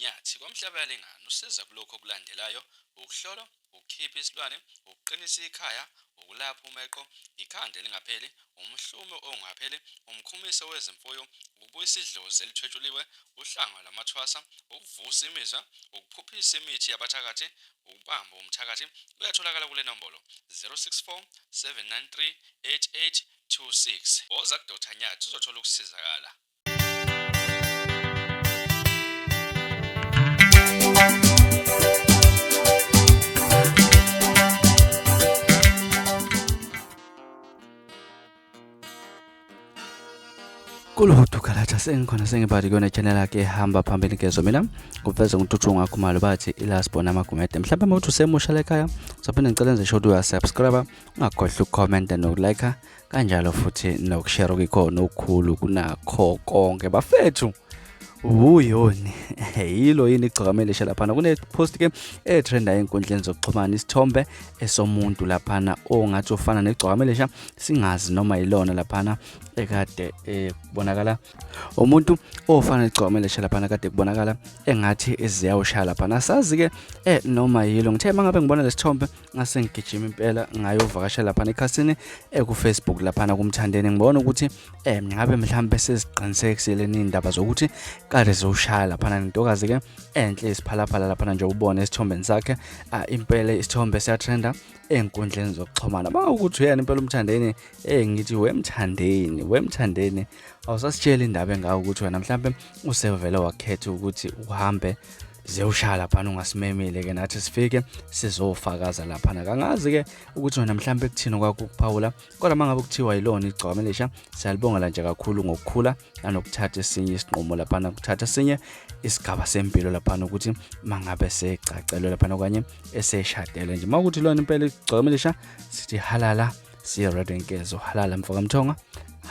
Nyathi kwamhlaba yalengana usiza kulokho okulandelayo: ukuhlola, ukukhipha isilwane, ukuqinisa ikhaya, ukulapha umeqo, ikhanda elingapheli, umhlume ongapheli, umkhumiso wezimfuyo, ukubuyisa idlozi elithwetshuliwe, uhlanga lamathwasa, ukuvusa imizwa, ukuphuphisa imithi yabathakathi, ukubamba umthakathi. Uyatholakala kule nombolo 064 793 8826. Woza kuDr Nyathi uzothola ukusizakala. Kulodwa kalathi sengikhona sengibhadi kuyona channel yakhe hamba phambili ngezo mina kuveza ngututhu ngakhumalo bathi ilasbona amagumede mhlawumbe mawuthi usemusha lekhaya usaphinde ngicela nje shodo uya subscribe ungakhohlwa ucomment nokulike kanjalo futhi nokushare okukhona okukhulu kunakho konke bafethu. Uyoni yilo yini iGcokama eLisha laphana kune post ke etrenda enkundleni zokuxhumana isithombe esomuntu laphana ongathi ufana neGcokama eLisha singazi noma yilona laphana ekade kubonakala umuntu ofana neGcokama eLisha laphana kade kubonakala engathi eziyawushaya laphana sazi ke noma yilo ngithe mangabe ngibona lesithombe ngase ngigijima impela ngayovakashela laphana ekhasini ku Facebook laphana kumthandeni ngibona ukuthi ngabe mhlambe seziqinisekisile indaba zokuthi kade zoshaya laphana intokazi ke enhle isiphalaphala laphana nje ubone isithombeni sakhe impela isithombe siyatrenda enkundleni zokuxhumana bangakuthi uyena impela umthandeni ngithi wemthandeni awusasitshela indaba engaka ukuthi wena mhlambe usevele wakhetha ukuthi uhambe zewushaya laphana ungasimemile ke nathi sifike sizofakaza laphana kangazi ke ukuthi wena mhlambe kuthina kwakho ukuphawula kodwa mangabe kuthiwa yilona iGcokama eLisha siyalibonga nje kakhulu ngokukhula nanokuthatha esinye isinqumo laphana ukuthatha esinye isigaba sempilo laphana ukuthi mangabe secacelwe laphana okanye eseshadele nje makuthi lona impela iGcokama eLisha sithi halala siye ready nkezo halala mfoka mthonga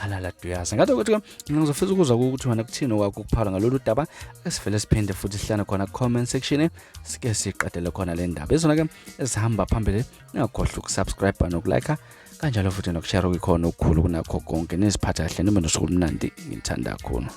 halala duyaza ngathi ukuthi ngizofisa ukuzwa ukuthi wena kuthina kwakho ukuphawula ngalolu daba esivele siphinde futhi sihlane khona comment section sike siqedele khona le ndaba izona ke ezihamba phambili ningakhohlwa ukusubscribe nokulike kanjalo futhi nokushare okukhona okukhulu kunakho konke neziphatha kahle nibe nosuku omnandi ngithanda kakhulu.